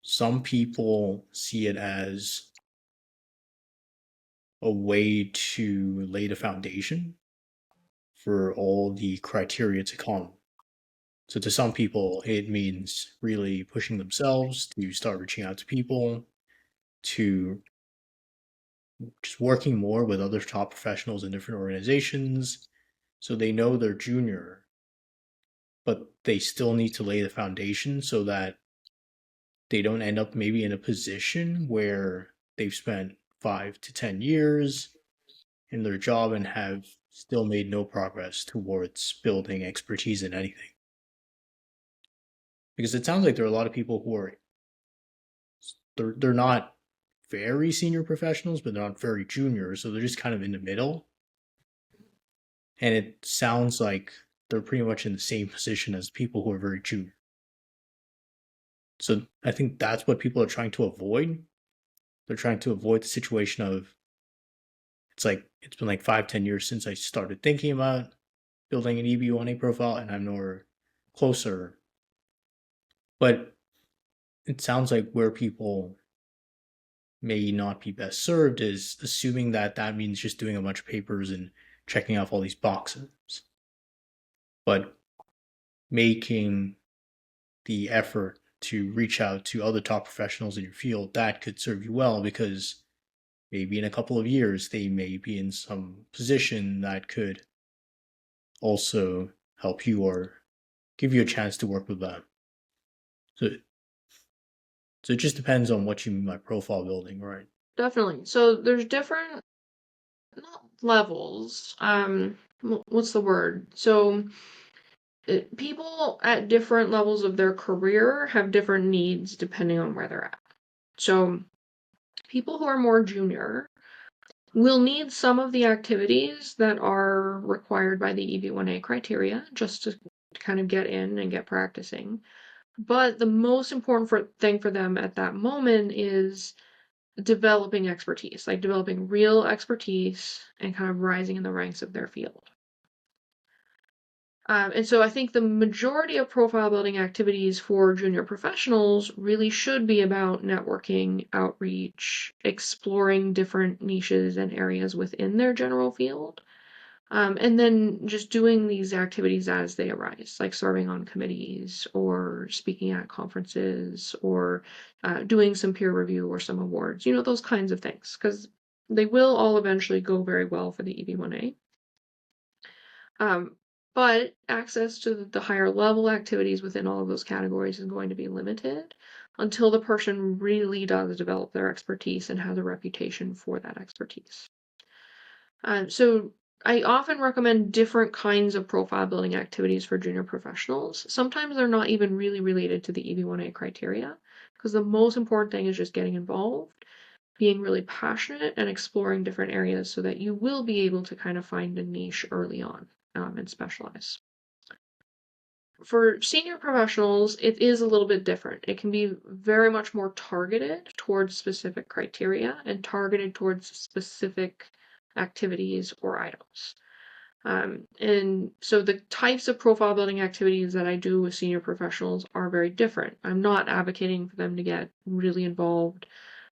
some people see it as a way to lay the foundation for all the criteria to come. So to some people, it means really pushing themselves to start reaching out to people, to just working more with other top professionals in different organizations. So they know they're junior, but they still need to lay the foundation so that they don't end up maybe in a position where they've spent 5 to 10 years in their job and have still made no progress towards building expertise in anything. Because it sounds like there are a lot of people who are they're not very senior professionals, but they're not very junior, so they're just kind of in the middle. And it sounds like they're pretty much in the same position as people who are very junior. So I think that's what people are trying to avoid. They're trying to avoid the situation of it's been like 5, 10 years since I started thinking about building an EB-1A profile, and I'm nowhere closer. But it sounds like where people may not be best served is assuming that that means just doing a bunch of papers and checking off all these boxes. But making the effort to reach out to other top professionals in your field, that could serve you well, because maybe in a couple of years they may be in some position that could also help you or give you a chance to work with them. So, so it just depends on what you mean by profile building, right? Definitely. So there's different, not levels. What's the word? So people at different levels of their career have different needs depending on where they're at. So people who are more junior will need some of the activities that are required by the EB-1A criteria just to kind of get in and get practicing. But the most important thing for them at that moment is developing expertise, like developing real expertise and kind of rising in the ranks of their field. And so I think the majority of profile building activities for junior professionals really should be about networking, outreach, exploring different niches and areas within their general field. And then just doing these activities as they arise, like serving on committees or speaking at conferences or doing some peer review or some awards, those kinds of things, because they will all eventually go very well for the EB-1A. But access to the higher level activities within all of those categories is going to be limited until the person really does develop their expertise and has a reputation for that expertise. So I often recommend different kinds of profile building activities for junior professionals. Sometimes they're not even really related to the EB-1A criteria, because the most important thing is just getting involved, being really passionate, and exploring different areas so that you will be able to kind of find a niche early on and specialize. For senior professionals, it is a little bit different. It can be very much more targeted towards specific criteria and targeted towards specific activities or items. And so the types of profile building activities that I do with senior professionals are very different. I'm not advocating for them to get really involved,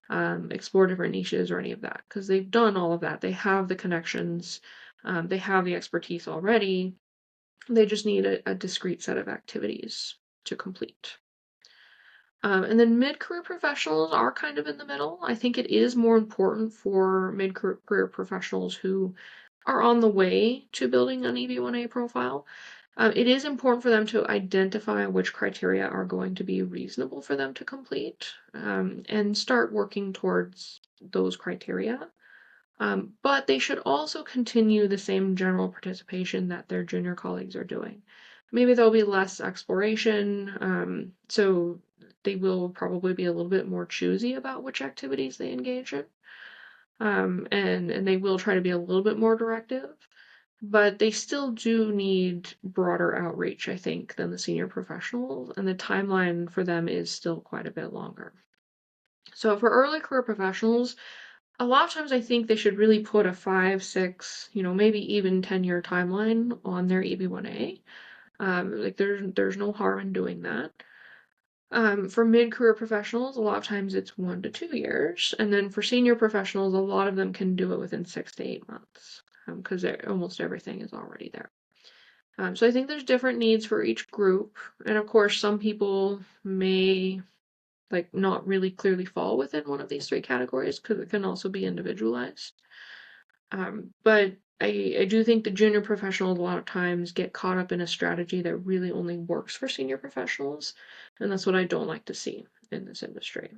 explore different niches or any of that, because they've done all of that. They have the connections, they have the expertise already. They just need a discrete set of activities to complete. And then mid-career professionals are kind of in the middle. I think it is more important for mid-career professionals who are on the way to building an EB-1A profile. It is important for them to identify which criteria are going to be reasonable for them to complete and start working towards those criteria. But they should also continue the same general participation that their junior colleagues are doing. Maybe there'll be less exploration, so they will probably be a little bit more choosy about which activities they engage in. And they will try to be a little bit more directive, but they still do need broader outreach, I think, than the senior professionals, and the timeline for them is still quite a bit longer. So for early career professionals, a lot of times I think they should really put a 5, 6, maybe even 10-year timeline on their EB-1A. Like there's no harm in doing that. For mid-career professionals, a lot of times it's 1 to 2 years, and then for senior professionals, a lot of them can do it within 6 to 8 months because almost everything is already there. So I think there's different needs for each group, and of course, some people may like not really clearly fall within one of these three categories because it can also be individualized. But I do think the junior professionals a lot of times get caught up in a strategy that really only works for senior professionals, and that's what I don't like to see in this industry.